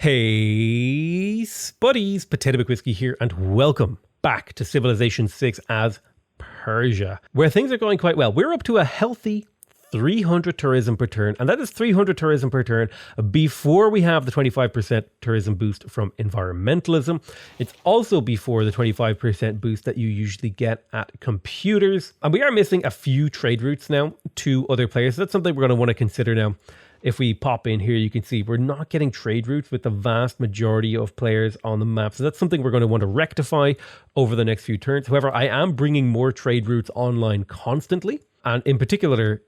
Hey, Spuddies, PotatoMcWhiskey here, and welcome back to Civilization 6 as Persia, where things are going quite well. We're up to a healthy 300 tourism per turn, and that is 300 tourism per turn before we have the 25% tourism boost from environmentalism. It's also before the 25% boost that you usually get at computers. And we are missing a few trade routes now to other players. So that's something we're going to want to consider now. If we pop in here, you can see we're not getting trade routes with the vast majority of players on the map. So that's something we're going to want to rectify over the next few turns. However, I am bringing more trade routes online constantly. And in particular,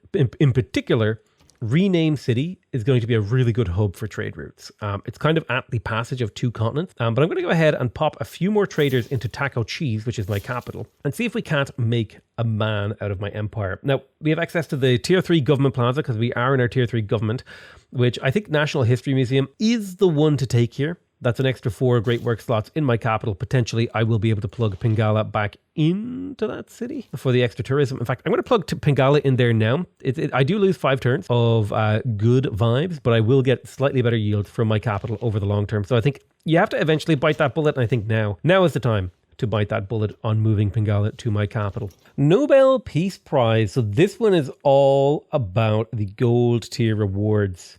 Rename City is going to be a really good hub for trade routes. It's kind of at the passage of two continents. But I'm going to go ahead and pop a few more traders into Taco Cheese, which is my capital, and see if we can't make a man out of my empire. Now, we have access to the Tier 3 Government Plaza because we are in our Tier 3 government, which I think National History Museum is the one to take here. That's an extra 4 greatworks slots in my capital. Potentially, I will be able to plug Pingala back into that city for the extra tourism. In fact, I'm going to plug Pingala in there now. I do lose 5 turns of good vibes, but I will get slightly better yields from my capital over the long term. So I think you have to eventually bite that bullet, and I think now is the time to bite that bullet on moving Pingala to my capital. Nobel Peace Prize. So this one is all about the gold tier rewards.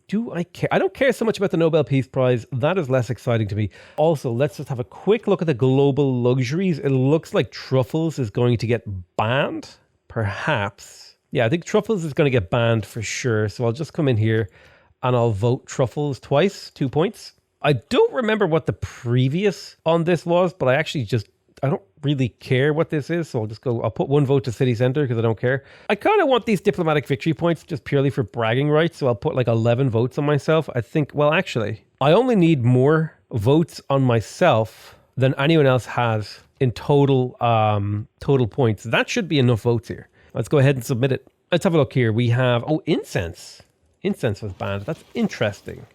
Do I care? I don't care so much about the Nobel Peace Prize. That is less exciting to me. Also, let's just have a quick look at the global luxuries. It looks like truffles is going to get banned, perhaps. Yeah, I think truffles is going to get banned for sure. So I'll just come in here and I'll vote truffles twice, 2 points. I don't remember what the previous on this was, but I don't really care what this is. So I'll put 1 vote to city center because I don't care. I kind of want these diplomatic victory points just purely for bragging rights. So I'll put like 11 votes on myself. I think, well, actually, I only need more votes on myself than anyone else has in total points. That should be enough votes here. Let's go ahead and submit it. Let's have a look here. We have, incense. Incense was banned. That's interesting.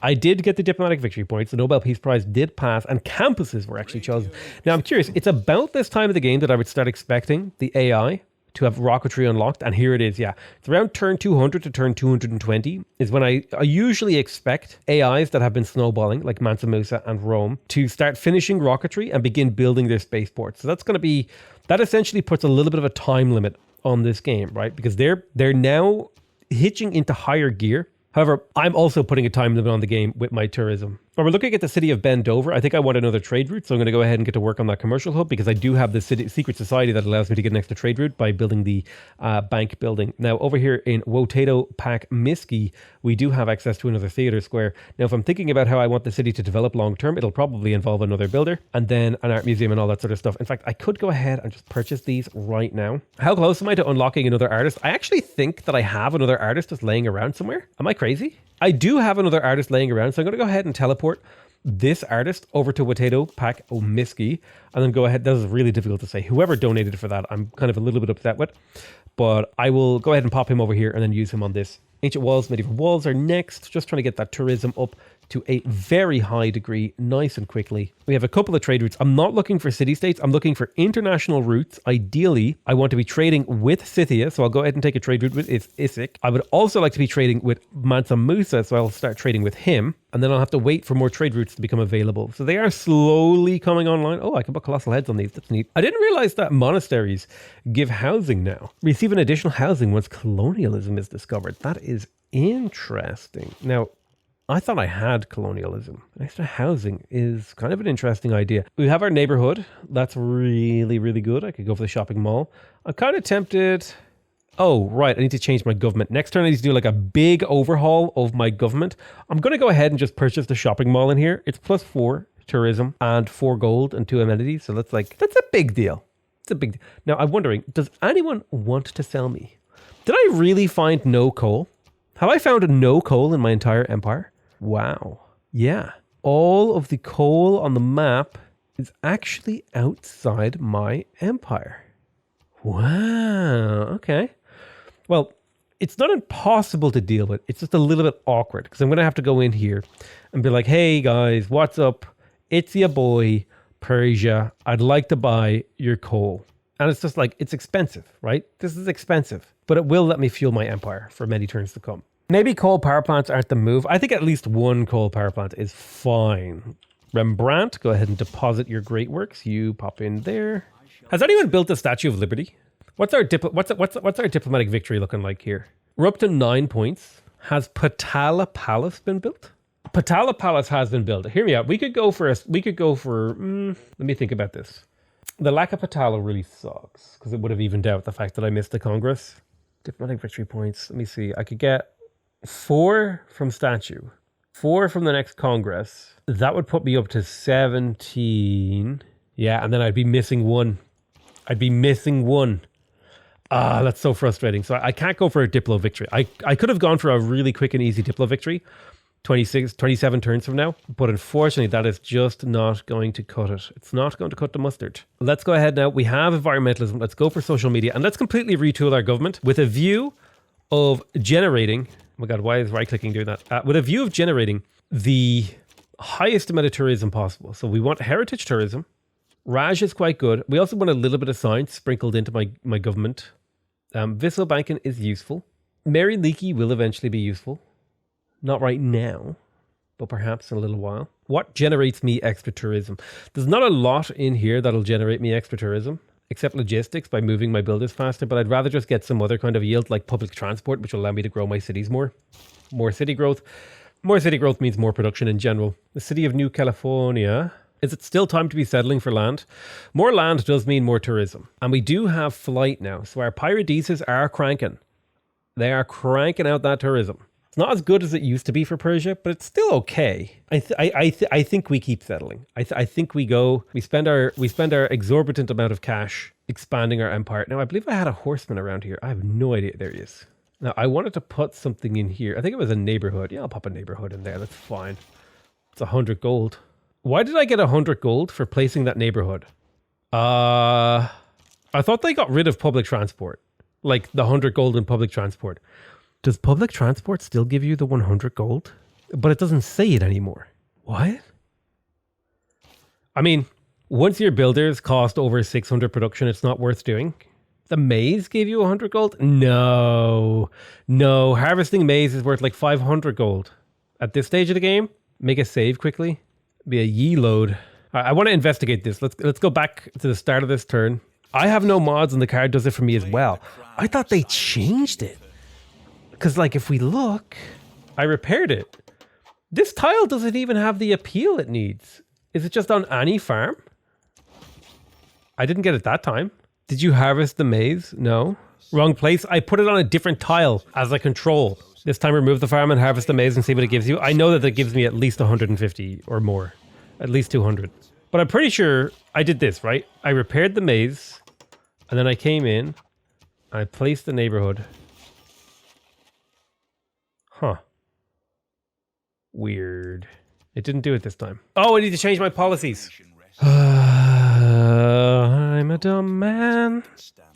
I did get the diplomatic victory points. The Nobel Peace Prize did pass, and campuses were actually chosen. Now, I'm curious. It's about this time of the game that I would start expecting the AI to have rocketry unlocked, and here it is. Yeah, it's around turn 200 to turn 220 is when I usually expect AIs that have been snowballing, like Mansa Musa and Rome, to start finishing rocketry and begin building their spaceports. So that essentially puts a little bit of a time limit on this game, right? Because they're now hitching into higher gear. However, I'm also putting a time limit on the game with my tourism. When we're looking at the city of Bendover, I think I want another trade route, so I'm going to go ahead and get to work on that commercial hub because I do have the secret society that allows me to get an extra trade route by building the bank building. Now, over here in PotatoMcWhiskey, we do have access to another theater square. Now, if I'm thinking about how I want the city to develop long term, it'll probably involve another builder and then an art museum and all that sort of stuff. In fact, I could go ahead and just purchase these right now. How close am I to unlocking another artist? I actually think that I have another artist just laying around somewhere. Am I crazy? I do have another artist laying around, so I'm going to go ahead and teleport this artist over to PotatoMcWhiskey, and then go ahead. That is really difficult to say. Whoever donated for that, I'm kind of a little bit upset with, but I will go ahead and pop him over here and then use him on this. Ancient walls, medieval walls are next. Just trying to get that tourism up to a very high degree, nice and quickly. We have a couple of trade routes. I'm not looking for city-states. I'm looking for international routes. Ideally, I want to be trading with Scythia, so I'll go ahead and take a trade route with Issyk. I would also like to be trading with Mansa Musa, so I'll start trading with him, and then I'll have to wait for more trade routes to become available. So they are slowly coming online. Oh, I can put colossal heads on these. That's neat. I didn't realize that monasteries give housing now. Receive an additional housing once colonialism is discovered. That is interesting. Now, I thought I had colonialism. Extra housing is kind of an interesting idea. We have our neighborhood. That's really, really good. I could go for the shopping mall. I'm kind of tempted. Oh, right. I need to change my government. Next turn, I need to do like a big overhaul of my government. I'm going to go ahead and just purchase the shopping mall in here. It's +4 tourism and 4 gold and 2 amenities. So that's a big deal. It's a big deal. Now, I'm wondering, does anyone want to sell me? Did I really find no coal? Have I found no coal in my entire empire? Wow. Yeah. All of the coal on the map is actually outside my empire. Wow. Okay. Well, it's not impossible to deal with. It's just a little bit awkward because I'm going to have to go in here and be like, hey guys, what's up? It's your boy, Persia. I'd like to buy your coal. And it's just like, it's expensive, right? This is expensive, but it will let me fuel my empire for many turns to come. Maybe coal power plants aren't the move. I think at least one coal power plant is fine. Rembrandt, go ahead and deposit your great works. You pop in there. Has anyone built a Statue of Liberty? What's our diplomatic victory looking like here? We're up to 9 points. Has Patala Palace been built? Patala Palace has been built. Hear me out. Let me think about this. The lack of Patala really sucks because it would have evened out the fact that I missed the Congress. Diplomatic victory points. Let me see. I could get 4 from statue, 4 from the next Congress. That would put me up to 17. Yeah, and then I'd be missing 1. Ah, that's so frustrating. So I can't go for a Diplo victory. I could have gone for a really quick and easy Diplo victory 27 turns from now, but unfortunately that is just not going to cut it. It's not going to cut the mustard. Let's go ahead now. We have environmentalism. Let's go for social media and let's completely retool our government with a view of generating, oh my God, why is right clicking doing that? With a view of generating the highest amount of tourism possible. So we want heritage tourism. Raj is quite good. We also want a little bit of science sprinkled into my government. Vissel banking is useful. Mary Leakey will eventually be useful. Not right now, but perhaps in a little while. What generates me extra tourism? There's not a lot in here that'll generate me extra tourism, except logistics by moving my builders faster, but I'd rather just get some other kind of yield like public transport, which will allow me to grow my cities more. More city growth. More city growth means more production in general. The city of New California. Is it still time to be settling for land? More land does mean more tourism. And we do have flight now. So our Pyradises are cranking. They are cranking out that tourism. It's not as good as it used to be for Persia, but it's still okay. I think we keep settling. I think we spend our exorbitant amount of cash expanding our empire. Now, I believe I had a horseman around here. I have no idea. There he is. Now, I wanted to put something in here. I think it was a neighborhood. Yeah, I'll pop a neighborhood in there. That's fine. It's 100 gold. Why did I get 100 gold for placing that neighborhood? I thought they got rid of public transport. Like the 100 gold in public transport. Does public transport still give you the 100 gold? But it doesn't say it anymore. What? I mean, once your builders cost over 600 production, it's not worth doing. The maize gave you 100 gold? No. Harvesting maize is worth like 500 gold. At this stage of the game, make a save quickly. Be a ye load. I want to investigate this. Let's go back to the start of this turn. I have no mods and the card does it for me as well. I thought they changed it. Because like if we look, I repaired it. This tile doesn't even have the appeal it needs. Is it just on any farm? I didn't get it that time. Did you harvest the maize? No. Wrong place. I put it on a different tile as a control. This time remove the farm and harvest the maize and see what it gives you. I know that it gives me at least 150 or more. At least 200. But I'm pretty sure I did this, right? I repaired the maize and then I came in. I placed the neighborhood. Huh. Weird. It didn't do it this time. Oh, I need to change my policies. I'm a dumb man.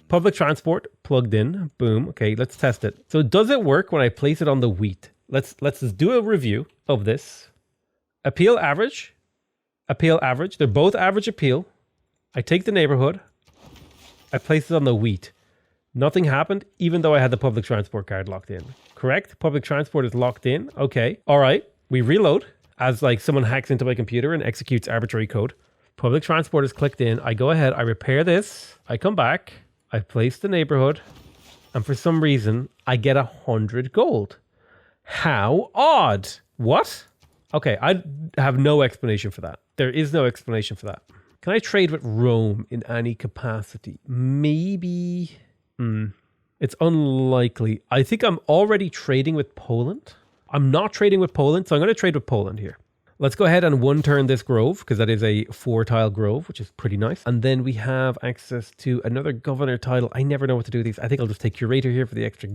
Public transport plugged in. Boom. Okay, let's test it. So does it work when I place it on the wheat? Let's just do a review of this. Appeal average. Appeal average. They're both average appeal. I take the neighborhood. I place it on the wheat. Nothing happened, even though I had the public transport card locked in. Correct? Public transport is locked in. Okay. All right. We reload as like someone hacks into my computer and executes arbitrary code. Public transport is clicked in. I go ahead. I repair this. I come back. I place the neighborhood. And for some reason, I get 100 gold. How odd. What? Okay. I have no explanation for that. There is no explanation for that. Can I trade with Rome in any capacity? Maybe. It's unlikely. I think I'm already trading with Poland. I'm not trading with Poland, so I'm going to trade with Poland here. Let's go ahead and one turn this grove, because that is a 4-tile grove, which is pretty nice. And then we have access to another governor title. I never know what to do with these. I think I'll just take curator here for the extra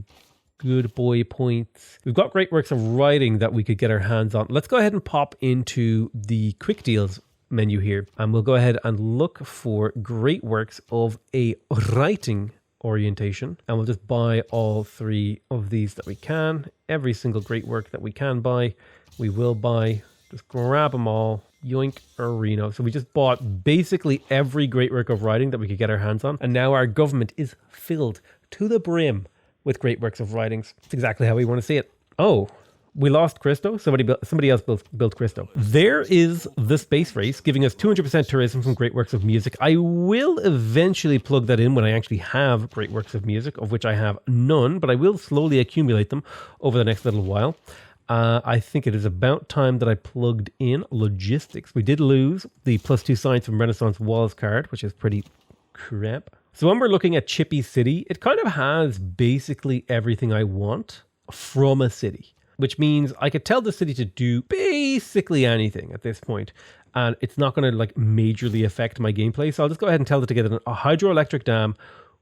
good boy points. We've got great works of writing that we could get our hands on. Let's go ahead and pop into the quick deals menu here. And we'll go ahead and look for great works of a writing orientation, and we'll just buy all 3 of these that we can. Every single great work that we can buy, we will buy. Just grab them all. Yoink Areno. So we just bought basically every great work of writing that we could get our hands on, and now our government is filled to the brim with great works of writings. It's exactly how we want to see it. Oh, we lost Christo. Somebody else built Christo. There is the space race giving us 200% tourism from Great Works of Music. I will eventually plug that in when I actually have Great Works of Music, of which I have none, but I will slowly accumulate them over the next little while. I think it is about time that I plugged in logistics. We did lose the +2 science from Renaissance Walls card, which is pretty crap. So when we're looking at Chippy City, it kind of has basically everything I want from a city, which means I could tell the city to do basically anything at this point, and it's not going to like majorly affect my gameplay. So I'll just go ahead and tell it to get a hydroelectric dam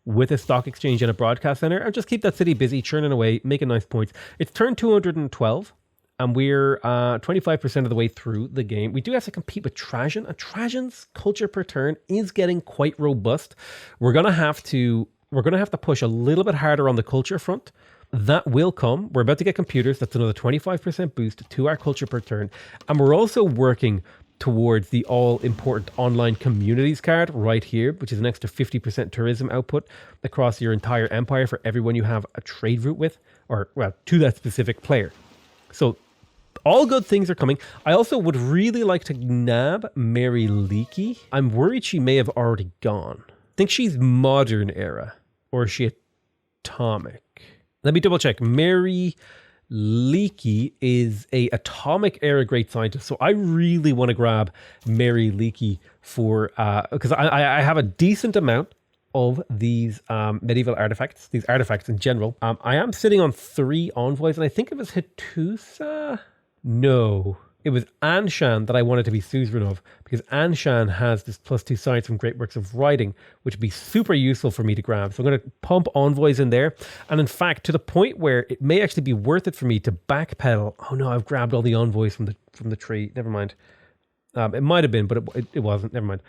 with a stock exchange and a broadcast center, and just keep that city busy, churning away, making nice points. It's turn 212, and we're 25% of the way through the game. We do have to compete with Trajan, and Trajan's culture per turn is getting quite robust. We're gonna have to push a little bit harder on the culture front. That will come. We're about to get computers. That's another 25% boost to our culture per turn. And we're also working towards the all-important online communities card right here, which is an extra 50% tourism output across your entire empire for everyone you have a trade route with, or, well, to that specific player. So all good things are coming. I also would really like to nab Mary Leakey. I'm worried she may have already gone. I think she's modern era, or is she atomic? Let me double check. Mary Leakey is a atomic era great scientist. So I really want to grab Mary Leakey for, because I have a decent amount of these medieval artifacts, these artifacts in general. I am sitting on 3 envoys, and I think it was Hitusa. No, it was Anshan that I wanted to be suzerain of, because Anshan has this +2 science from Great Works of Writing, which would be super useful for me to grab. So I'm going to pump envoys in there. And in fact, to the point where it may actually be worth it for me to backpedal. Oh no, I've grabbed all the envoys from the tree. Never mind. It might have been, but it wasn't. Never mind.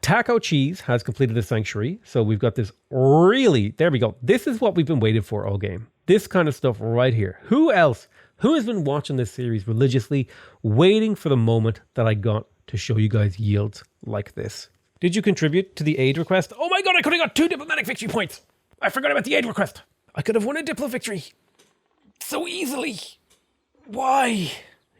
Taco Cheese has completed the sanctuary. So we've got this really, there we go. This is what we've been waiting for all game. This kind of stuff right here. Who else? Who has been watching this series religiously, waiting for the moment that I got to show you guys yields like this? Did you contribute to the aid request? Oh my god, I could have got 2 diplomatic victory points. I forgot about the aid request. I could have won a diplo victory so easily. Why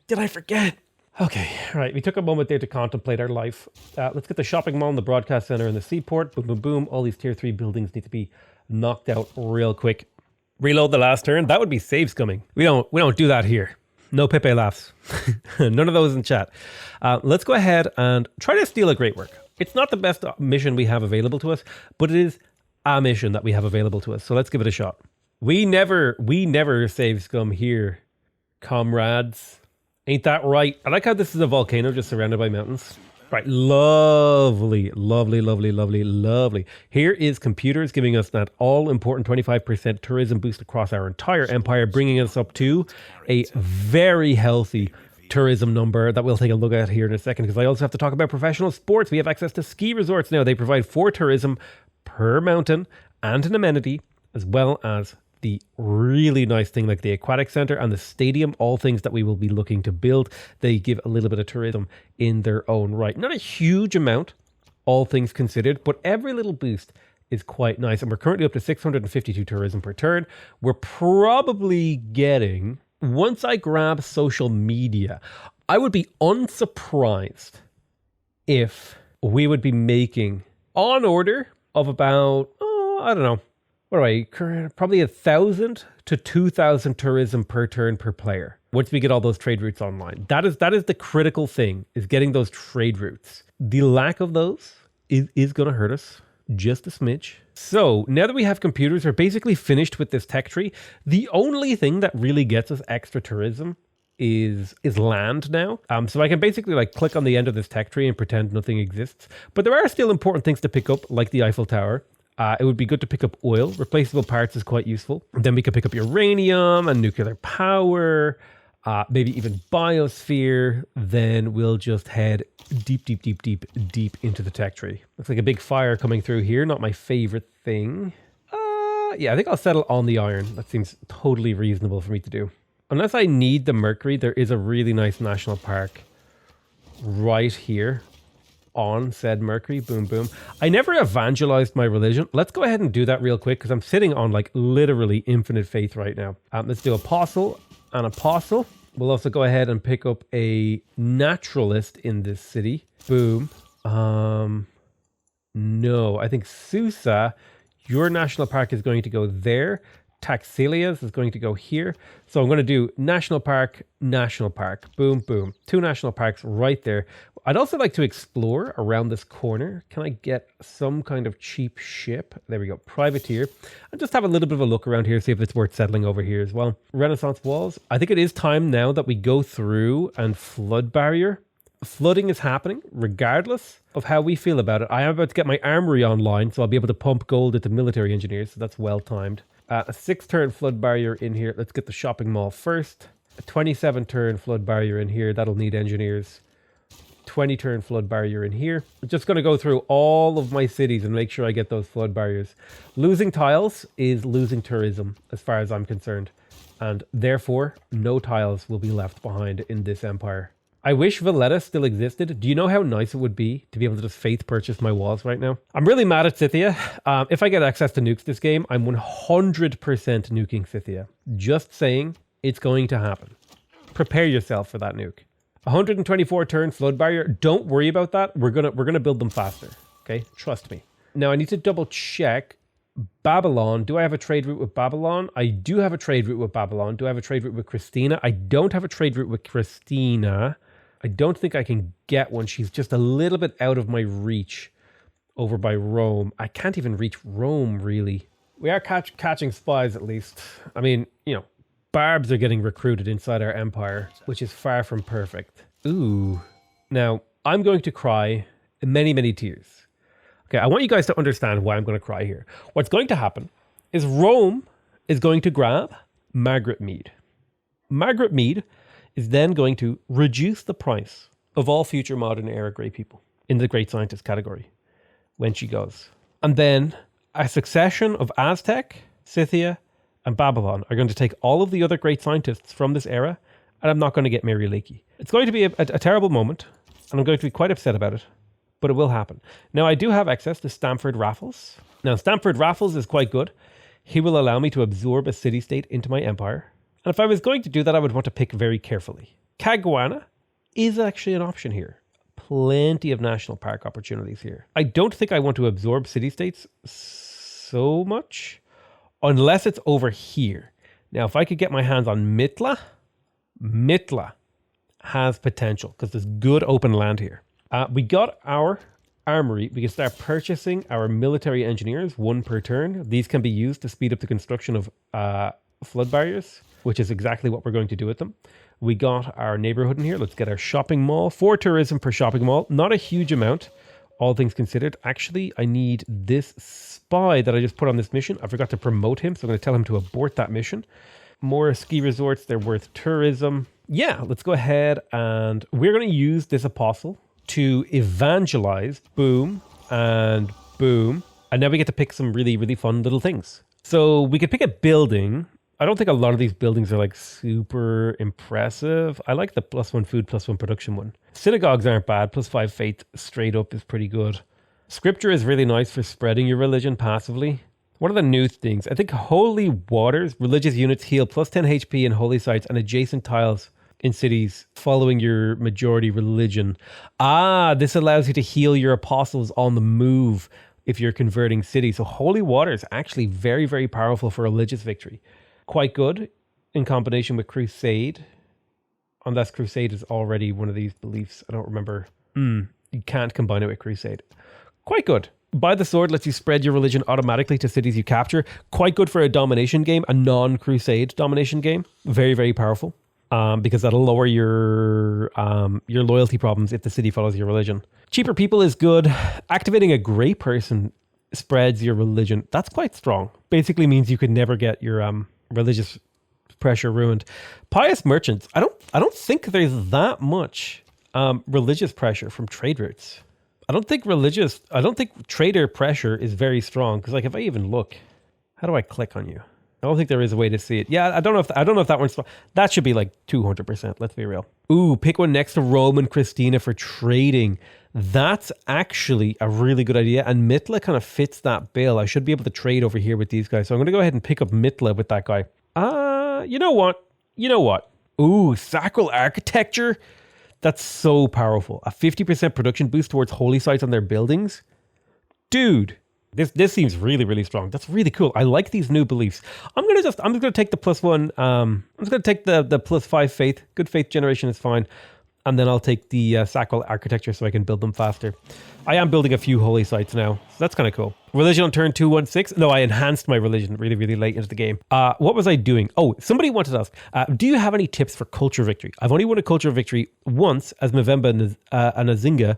did I forget? Okay, all right, we took a moment there to contemplate our life. Let's get the shopping mall and the broadcast center and the seaport. Boom, boom, boom. All these tier 3 buildings need to be knocked out real quick. Reload the last turn. That would be saves coming. We don't do that here. No Pepe laughs. None of those in chat. Let's go ahead and try to steal a great work. It's not the best mission we have available to us, but it is a mission that we have available to us. So let's give it a shot. We never save scum here, comrades. Ain't that right? I like how this is a volcano just surrounded by mountains. Right, lovely, lovely, lovely, lovely, lovely. Here is computers giving us that all-important 25% tourism boost across our entire empire, bringing us up to a very healthy tourism number that we'll take a look at here in a second, because I also have to talk about professional sports. We have access to ski resorts now. They provide 4 tourism per mountain and an amenity, as well as the really nice thing like the aquatic center and the stadium, all things that we will be looking to build. They give a little bit of tourism in their own right. Not a huge amount, all things considered, but every little boost is quite nice. And we're currently up to 652 tourism per turn. We're probably getting, once I grab social media, I would be unsurprised if we would be making on order of about, I don't know, what do I, probably 1,000 to 2,000 tourism per turn per player once we get all those trade routes online. That is the critical thing, is getting those trade routes. The lack of those is going to hurt us just a smidge. So now that we have computers, we're basically finished with this tech tree. The only thing that really gets us extra tourism is land now. So I can basically like click on the end of this tech tree and pretend nothing exists. But there are still important things to pick up, like the Eiffel Tower. It would be good to pick up oil. Replaceable parts is quite useful. And then we could pick up uranium and nuclear power, maybe even biosphere. Then we'll just head deep into the tech tree. Looks like a big fire coming through here. Not my favorite thing. Yeah, I think I'll settle on the iron. That seems totally reasonable for me to do. Unless I need the mercury, there is a really nice national park right here on said mercury. Boom, boom. I never evangelized my religion. Let's go ahead and do that real quick, because I'm sitting on like literally infinite faith right now. Let's do apostle an apostle. We'll also go ahead and pick up a naturalist in this city. Boom. No, I think Susa, your national park is going to go there. Taxilia's is going to go here. So I'm going to do national park, boom, boom. 2 national parks right there. I'd also like to explore around this corner. Can I get some kind of cheap ship? There we go, privateer. And just have a little bit of a look around here, see if it's worth settling over here as well. Renaissance walls. I think it is time now that we go through and flood barrier. Flooding is happening regardless of how we feel about it. I am about to get my armory online, so I'll be able to pump gold into military engineers, so that's well timed. A 6-turn flood barrier in here. Let's get the shopping mall first. A 27-turn flood barrier in here. That'll need engineers. 20-turn flood barrier in here. I'm just going to go through all of my cities and make sure I get those flood barriers. Losing tiles is losing tourism as far as I'm concerned. And therefore, no tiles will be left behind in this empire. I wish Valletta still existed. Do you know how nice it would be to be able to just faith purchase my walls right now? I'm really mad at Scythia. If I get access to nukes this game, I'm 100% nuking Scythia. Just saying, it's going to happen. Prepare yourself for that nuke. 124 turn flood barrier. Don't worry about that. We're gonna build them faster. Okay, trust me. Now I need to double check. Babylon. Do I have a trade route with Babylon? I do have a trade route with Babylon. Do I have a trade route with Christina? I don't have a trade route with Christina. I don't think I can get one. She's just a little bit out of my reach over by Rome. I can't even reach Rome, really. We are catching spies, at least. I mean, you know, barbs are getting recruited inside our empire, which is far from perfect. Ooh. Now, I'm going to cry many, many tears. Okay, I want you guys to understand why I'm going to cry here. What's going to happen is Rome is going to grab Margaret Mead. Margaret Mead is then going to reduce the price of all future modern era great people in the great scientist category when she goes. And then a succession of Aztec, Scythia, and Babylon are going to take all of the other great scientists from this era, and I'm not going to get Mary Leakey. It's going to be a terrible moment, and I'm going to be quite upset about it, but it will happen. Now, I do have access to Stamford Raffles. Now, Stamford Raffles is quite good. He will allow me to absorb a city-state into my empire. And if I was going to do that, I would want to pick very carefully. Caguana is actually an option here. Plenty of national park opportunities here. I don't think I want to absorb city-states so much, unless it's over here. Now, if I could get my hands on Mitla has potential because there's good open land here. We got our armory. We can start purchasing our military engineers, 1 per turn. These can be used to speed up the construction of flood barriers, which is exactly what we're going to do with them. We got our neighborhood in here. Let's get our shopping mall. 4 tourism per shopping mall. Not a huge amount, all things considered. Actually, I need this spy that I just put on this mission. I forgot to promote him, so I'm going to tell him to abort that mission. More ski resorts. They're worth tourism. Yeah, let's go ahead and we're going to use this apostle to evangelize. Boom and boom. And now we get to pick some really, really fun little things. So we could pick a building. I don't think a lot of these buildings are like super impressive. I like the +1 food, +1 production one. Synagogues aren't bad. +5 faith straight up is pretty good. Scripture is really nice for spreading your religion passively. What are the new things? I think holy waters, religious units heal +10 HP in holy sites and adjacent tiles in cities following your majority religion. This allows you to heal your apostles on the move if you're converting cities. So holy water is actually very, very powerful for religious victory. Quite good in combination with crusade. Unless crusade is already one of these beliefs. I don't remember. You can't combine it with crusade. Quite good. By the sword lets you spread your religion automatically to cities you capture. Quite good for a domination game, a non-crusade domination game. Very, very powerful. Because that'll lower your loyalty problems if the city follows your religion. Cheaper people is good. Activating a grey person spreads your religion. That's quite strong. Basically means you could never get your religious pressure ruined. Pious merchants. I don't think there's that much religious pressure from trade routes. I don't think trader pressure is very strong because, like, if I even look, how do I click on you? I don't think there is a way to see it. Yeah, I don't know if that one's... That should be like 200%, let's be real. Ooh, pick one next to Rome and Christina for trading. That's actually a really good idea. And Mitla kind of fits that bill. I should be able to trade over here with these guys. So I'm going to go ahead and pick up Mitla with that guy. You know what? You know what? Ooh, sacral architecture. That's so powerful. A 50% production boost towards holy sites on their buildings. Dude, this seems really, really strong. That's really cool. I like these new beliefs. I'm just gonna take the +1. I'm just gonna take the +5 faith. Good faith generation is fine. And then I'll take the sacral architecture so I can build them faster. I am building a few holy sites now, so that's kind of cool. Religion on turn 216. No, I enhanced my religion really, really late into the game. What was I doing? Oh, somebody wanted to ask, do you have any tips for culture victory? I've only won a culture victory once as Mvemba and Azinga,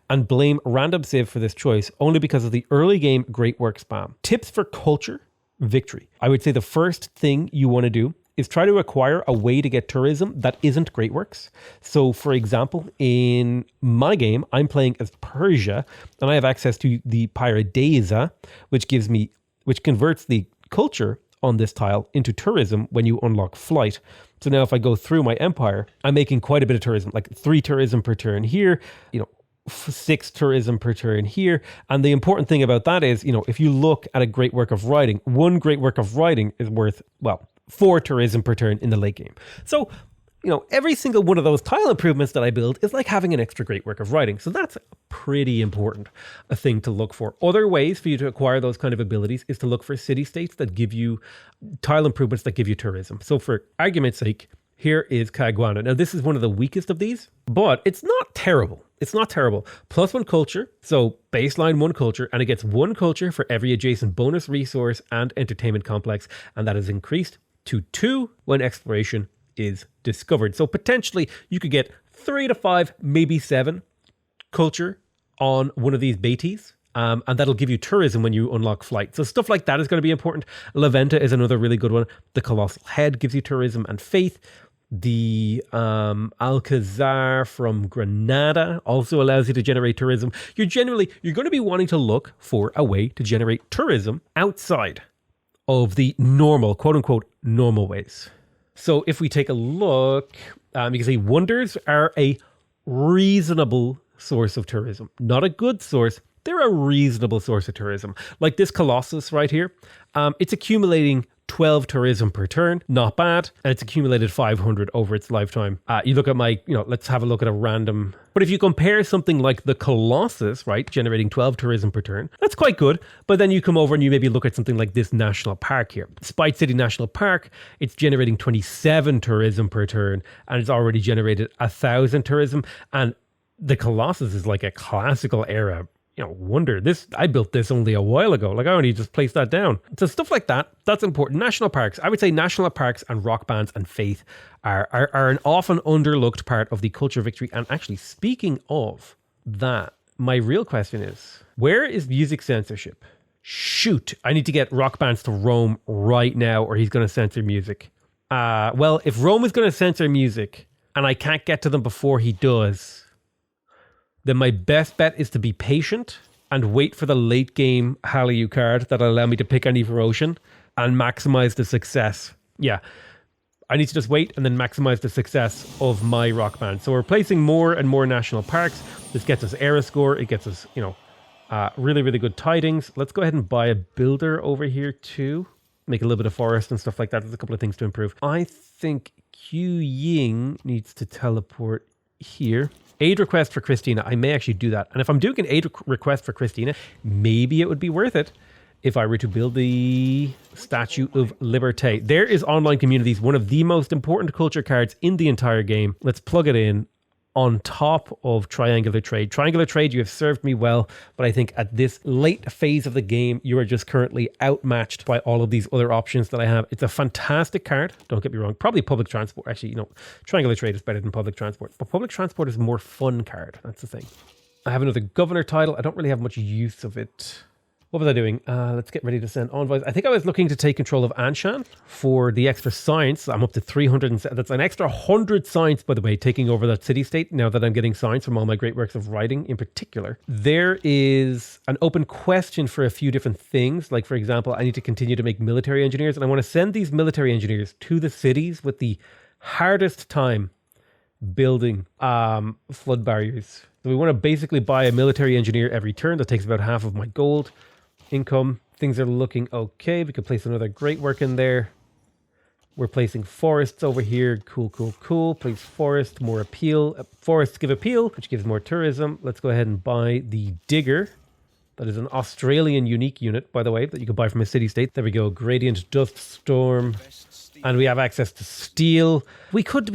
and blame random save for this choice only because of the early game great work spam. Tips for culture victory. I would say the first thing you want to do is try to acquire a way to get tourism that isn't great works. So for example, in my game, I'm playing as Persia and I have access to the Paradesa, which converts the culture on this tile into tourism when you unlock flight. So now if I go through my empire, I'm making quite a bit of tourism, like 3 tourism per turn here, 6 tourism per turn here. And the important thing about that is, if you look at a great work of writing, one great work of writing is worth, 4 tourism per turn in the late game. So, every single one of those tile improvements that I build is like having an extra great work of writing. So that's pretty important, a thing to look for. Other ways for you to acquire those kind of abilities is to look for city-states that give you tile improvements that give you tourism. So for argument's sake, here is Caguana. Now this is one of the weakest of these, but it's not terrible. It's not terrible. +1 culture, so baseline 1 culture, and it gets 1 culture for every adjacent bonus resource and entertainment complex, and that is increased to 2 when exploration is discovered. So potentially you could get 3 to 5, maybe 7 culture on one of these Beatties. And that'll give you tourism when you unlock flight. So stuff like that is going to be important. La is another really good one. The Colossal Head gives you tourism and faith. The Alcazar from Granada also allows you to generate tourism. You're going to be wanting to look for a way to generate tourism outside of the normal, quote unquote, normal ways. So if we take a look, you can see wonders are a reasonable source of tourism. Not a good source. They're a reasonable source of tourism. Like this Colossus right here, it's accumulating 12 tourism per turn, not bad, and it's accumulated 500 over its lifetime. You look at my, let's have a look at a random, but if you compare something like the Colossus, right, generating 12 tourism per turn, that's quite good, but then you come over and you maybe look at something like this national park here. Spite City National Park, it's generating 27 tourism per turn, and it's already generated 1,000 tourism, and the Colossus is like a classical era wonder. I built this only a while ago. Like I only just placed that down. So stuff like that, that's important. National parks. I would say national parks and rock bands and faith are an often underlooked part of the culture victory. And actually, speaking of that, my real question is, where is music censorship? Shoot, I need to get rock bands to Rome right now or he's going to censor music. Well, if Rome is going to censor music and I can't get to them before he does, then my best bet is to be patient and wait for the late game Hallyu card that'll allow me to pick any Ocean and maximize the success. Yeah, I need to just wait and then maximize the success of my rock band. So we're placing more and more national parks. This gets us era score. It gets us, really, really good tidings. Let's go ahead and buy a builder over here too. Make a little bit of forest and stuff like that. There's a couple of things to improve. I think Q Ying needs to teleport here. Aid request for Christina. I may actually do that. And if I'm doing an aid request for Christina, maybe it would be worth it if I were to build the Statue of Liberté. There is online communities, one of the most important culture cards in the entire game. Let's plug it in on top of Triangular Trade. Triangular Trade, you have served me well, but I think at this late phase of the game, you are just currently outmatched by all of these other options that I have. It's a fantastic card. Don't get me wrong. Probably public transport. Actually, Triangular Trade is better than public transport, but public transport is a more fun card. That's the thing. I have another governor title. I don't really have much use of it. What was I doing? Let's get ready to send envoys. I think I was looking to take control of Anshan for the extra science. I'm up to 300. That's an extra 100 science, by the way, taking over that city-state now that I'm getting science from all my great works of writing in particular. There is an open question for a few different things. Like, for example, I need to continue to make military engineers, and I want to send these military engineers to the cities with the hardest time building flood barriers. So we want to basically buy a military engineer every turn. That takes about half of my gold income. Things are looking okay. We could place another great work in there. We're placing forests over here. Cool, cool, cool. Place forest, more appeal. Forests give appeal, which gives more tourism. Let's go ahead and buy the digger. That is an Australian unique unit, by the way, that you can buy from a city-state. There we go. Gradient dust storm. And we have access to steel. We could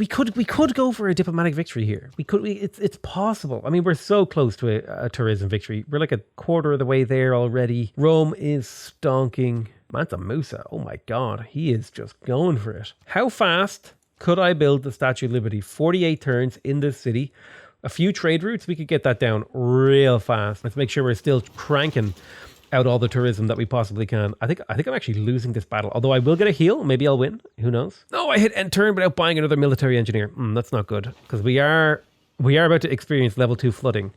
go for a diplomatic victory here. It's possible. I mean, we're so close to a tourism victory. We're like a quarter of the way there already. Rome is stonking. Mansa Musa, oh my God, he is just going for it. How fast could I build the Statue of Liberty? 48 turns in this city. A few trade routes, we could get that down real fast. Let's make sure we're still cranking out all the tourism that we possibly can. I think I'm actually losing this battle. Although I will get a heal. Maybe I'll win. Who knows? No, I hit end turn without buying another military engineer. That's not good. Because we are about to experience level 2 flooding.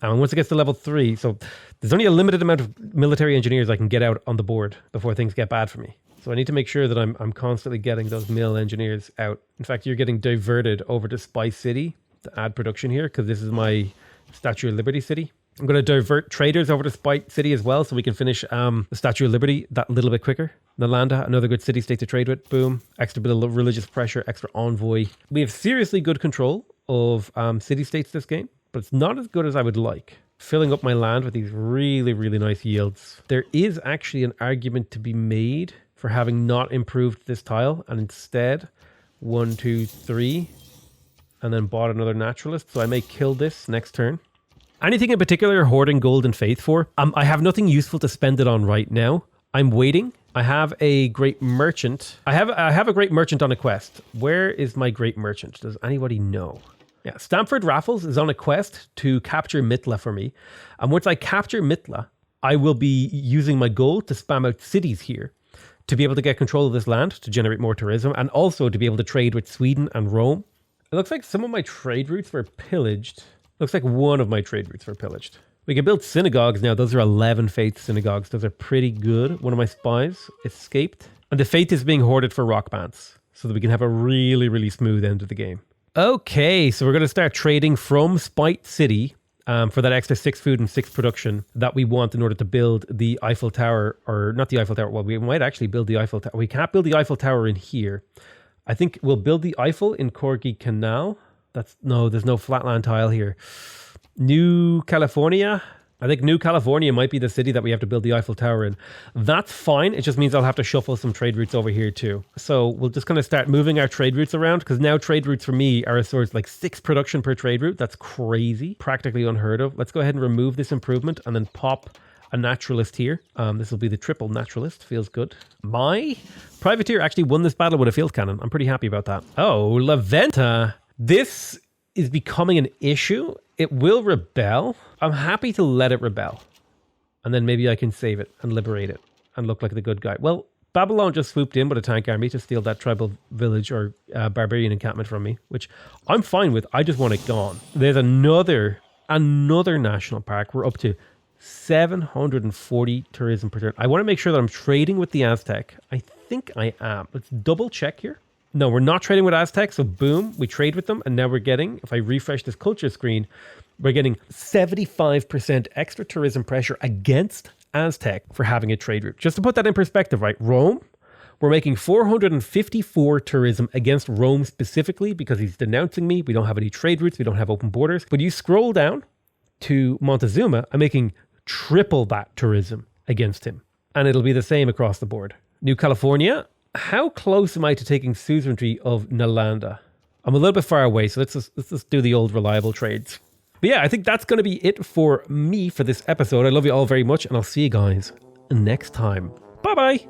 And once it gets to level 3, so there's only a limited amount of military engineers I can get out on the board before things get bad for me. So I need to make sure that I'm constantly getting those mill engineers out. In fact, you're getting diverted over to Spice City to add production here because this is my Statue of Liberty city. I'm going to divert traders over to Spice City as well so we can finish the Statue of Liberty that little bit quicker. Nalanda, another good city-state to trade with. Boom. Extra bit of religious pressure, extra envoy. We have seriously good control of city-states this game, but it's not as good as I would like. Filling up my land with these really, really nice yields. There is actually an argument to be made for having not improved this tile and instead 1, 2, 3, and then bought another naturalist. So I may kill this next turn. Anything in particular you're hoarding gold and faith for? I have nothing useful to spend it on right now. I'm waiting. I have a great merchant. I have a great merchant on a quest. Where is my great merchant? Does anybody know? Yeah, Stamford Raffles is on a quest to capture Mitla for me. And once I capture Mitla, I will be using my gold to spam out cities here to be able to get control of this land, to generate more tourism, and also to be able to trade with Sweden and Rome. It looks like some of my trade routes were pillaged. Looks like one of my trade routes were pillaged. We can build synagogues now. Those are 11 faith synagogues. Those are pretty good. One of my spies escaped. And the faith is being hoarded for rock bands so that we can have a really, really smooth end of the game. Okay, so we're going to start trading from Spite City for that extra 6 food and 6 production that we want in order to build the Eiffel Tower, or not the Eiffel Tower. Well, we might actually build the Eiffel Tower. We can't build the Eiffel Tower in here. I think we'll build the Eiffel in Corgi Canal. There's no flatland tile here. New California. I think New California might be the city that we have to build the Eiffel Tower in. That's fine. It just means I'll have to shuffle some trade routes over here too. So we'll just kind of start moving our trade routes around because now trade routes for me are a sort of like 6 production per trade route. That's crazy. Practically unheard of. Let's go ahead and remove this improvement and then pop a naturalist here. This will be the triple naturalist. Feels good. My privateer actually won this battle with a field cannon. I'm pretty happy about that. Oh, La Venta. This is becoming an issue. It will rebel. I'm happy to let it rebel. And then maybe I can save it and liberate it and look like the good guy. Well, Babylon just swooped in with a tank army to steal that tribal village or barbarian encampment from me, which I'm fine with. I just want it gone. There's another national park. We're up to 740 tourism per turn. I want to make sure that I'm trading with the Aztec. I think I am. Let's double check here. No, we're not trading with Aztec, so boom, we trade with them, and now we're getting, if I refresh this culture screen, we're getting 75% extra tourism pressure against Aztec for having a trade route. Just to put that in perspective, right? Rome, we're making 454 tourism against Rome specifically because he's denouncing me. We don't have any trade routes. We don't have open borders. But you scroll down to Montezuma, I'm making triple that tourism against him. And it'll be the same across the board. New California, how close am I to taking suzerainty of Nalanda? I'm a little bit far away, so let's just do the old reliable trades. But yeah, I think that's going to be it for me for this episode. I love you all very much, and I'll see you guys next time. Bye-bye.